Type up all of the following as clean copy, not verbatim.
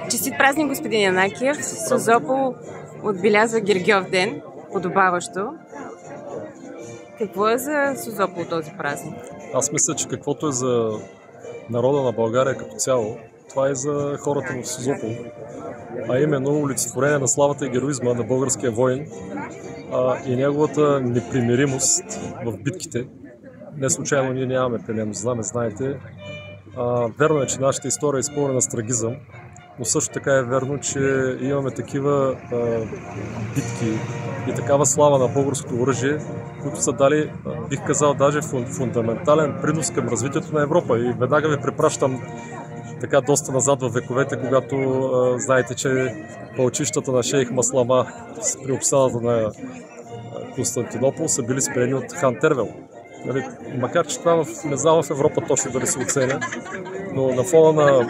Честит празник, господин Янакиев. Созопол отбелязва Гергьов ден, подобаващо. Какво е за Созопол този празник? Аз мисля, че каквото е за народа на България като цяло, това е за хората в Созопол. А именно олицетворение на славата и героизма на българския воин и неговата непримиримост в битките. Не случайно ние нямаме пелено знаме, знаете. Верно е, че нашата история е изпълнена с трагизъм, но също така е верно, че имаме такива битки и такава слава на българското оръжие, които са дали, бих казал, даже фундаментален принос към развитието на Европа. И веднага ви препращам така доста назад във вековете, когато знаете, че пълчищата на шейх Маслама при обсадата на Константинопол са били спрени от хан Тервел. Макар че това не знам в Европа точно дали се оценя, но на фона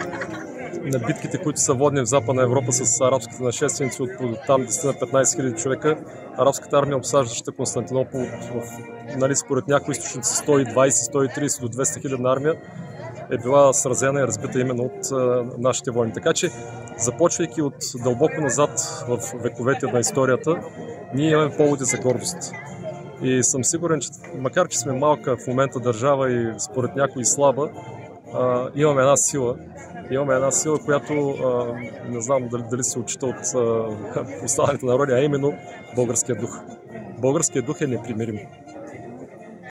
на битките, които са водни в Западна Европа с арабските нашественици от там 10-15 хиляди човека, арабската армия, обсаждаща Константинопол според някои източници 120-130 до 200 хилядна армия, е била сразена и разбита именно от нашите войни. Така че, започвайки от дълбоко назад в вековете на историята, ние имаме поводи за гордост. И съм сигурен, че макар че сме малка в момента държава и според някои слаба, имаме една сила. Имаме една сила, която не знам дали се отчита от останалите народи, а именно българския дух. Българският дух е непримирим.